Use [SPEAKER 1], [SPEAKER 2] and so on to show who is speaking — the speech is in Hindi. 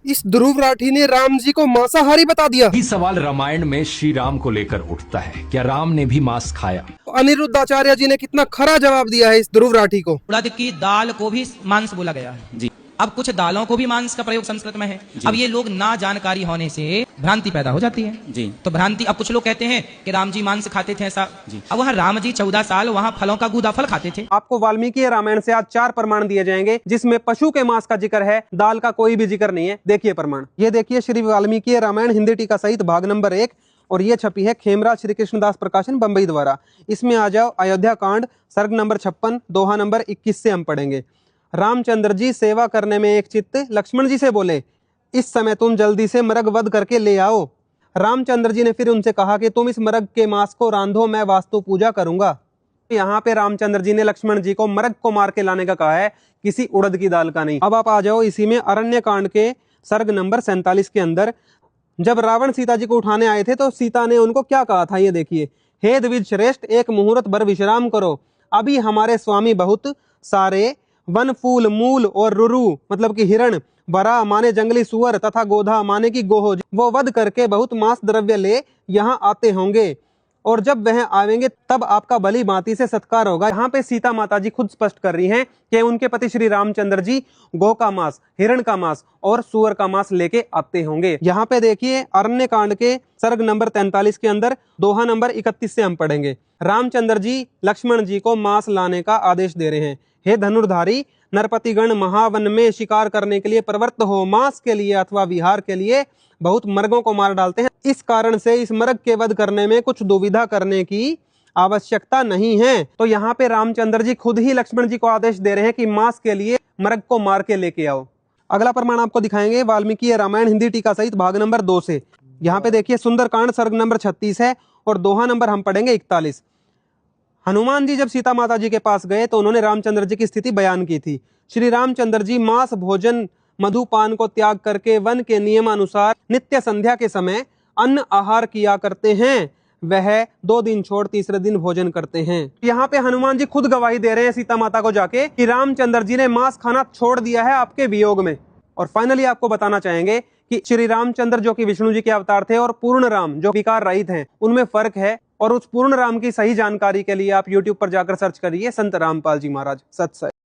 [SPEAKER 1] इस ध्रुव राठी ने राम जी को मांसाहारी बता दिया।
[SPEAKER 2] यही सवाल रामायण में श्री राम को लेकर उठता है, क्या राम ने भी मांस खाया?
[SPEAKER 1] अनिरुद्ध आचार्य जी ने कितना खरा जवाब दिया है इस ध्रुव राठी को।
[SPEAKER 3] उड़द की दाल को भी मांस बोला गया है जी। अब कुछ दालों को भी मांस का प्रयोग संस्कृत में है। अब ये लोग ना जानकारी होने से भ्रांति पैदा हो जाती है जी। तो भ्रांति, अब कुछ लोग कहते हैं कि राम जी मांस खाते थे ऐसा जी। अब वहाँ राम जी 14 साल वहाँ फलों का गूदा फल खाते थे।
[SPEAKER 4] आपको वाल्मीकि रामायण से आज 4 प्रमाण दिए जाएंगे जिसमें पशु के मांस का जिक्र है, दाल का कोई भी जिक्र नहीं है। देखिए प्रमाण, ये देखिए श्री वाल्मीकि रामायण हिंदी टीका सहित भाग नंबर 1 और ये छपी है खेमराज श्री कृष्णदास प्रकाशन बंबई द्वारा। इसमें आ जाओ अयोध्या कांड सर्ग नंबर 56 दोहा नंबर 21 से हम पढ़ेंगे। रामचंद्र जी सेवा करने में एक चित्त लक्ष्मण जी से बोले, इस समय तुम जल्दी से मरग वध करके ले आओ। रामचंद्र जी ने फिर उनसे कहा कि तुम इस मरग के मांस को रांधो, मैं वास्तु पूजा करूंगा। यहाँ पे रामचंद्र जी ने लक्ष्मण जी को मरग को मार के लाने का कहा है, किसी उड़द की दाल का नहीं। अब आप आ जाओ इसी में अरण्य कांड के सर्ग नंबर 47 के अंदर। जब रावण सीता जी को उठाने आए थे तो सीता ने उनको क्या कहा था, ये देखिए, हे द्विज श्रेष्ठ, एक मुहूर्त भर विश्राम करो, अभी हमारे स्वामी बहुत सारे वन फूल मूल और रुरु मतलब कि हिरण, बरा माने जंगली सुअर तथा गोधा माने की गोह, वो वध करके बहुत मांस द्रव्य ले यहाँ आते होंगे, और जब वह आवेंगे तब आपका भली भांति से सत्कार होगा। यहाँ पे सीता माता जी खुद स्पष्ट कर रही हैं कि उनके पति श्री रामचंद्र जी गौ का मांस, हिरण का मांस और सुअर का मांस लेके आते होंगे। यहाँ पे देखिए अरण्य कांड के सर्ग नंबर 43 के अंदर दोहा नंबर 31 से हम पढ़ेंगे। रामचंद्र जी लक्ष्मण जी को मांस लाने का आदेश दे रहे हैं। हे धनुर्धारी नरपतिगण, महावन में शिकार करने के लिए प्रवृत्त हो, मांस के लिए अथवा विहार के लिए बहुत मर्गों को मार डालते हैं। इस कारण से इस मर्ग के वध करने में कुछ दुविधा करने की आवश्यकता नहीं है। तो यहाँ पे रामचंद्र जी खुद ही लक्ष्मण जी को आदेश दे रहे हैं कि मांस के लिए मर्ग को मार के लेके आओ। अगला प्रमाण आपको दिखाएंगे वाल्मीकि रामायण हिंदी टीका सहित भाग नंबर 2 से। यहाँ पे देखिए सुंदरकांड सर्ग नंबर 36 है और दोहा नंबर हम पढ़ेंगे 41। हनुमान जी जब सीता माता जी के पास गए तो उन्होंने रामचंद्र जी की स्थिति बयान की थी। श्री रामचंद्र जी मांस भोजन मधुपान को त्याग करके वन के नियमानुसार नित्य संध्या के समय अन्न आहार किया करते हैं। वह 2 दिन छोड़ तीसरे दिन भोजन करते हैं। यहाँ पे हनुमान जी खुद गवाही दे रहे हैं सीता माता को जाके कि रामचंद्र जी ने मांस खाना छोड़ दिया है आपके वियोग में। और फाइनली आपको बताना चाहेंगे कि श्री रामचंद्र जो कि विष्णु जी के अवतार थे और पूर्ण राम जो विकार रहित हैं, उनमें फर्क है। और उस पूर्ण राम की सही जानकारी के लिए आप YouTube पर जाकर सर्च करिए संत रामपाल जी महाराज। सत्सय।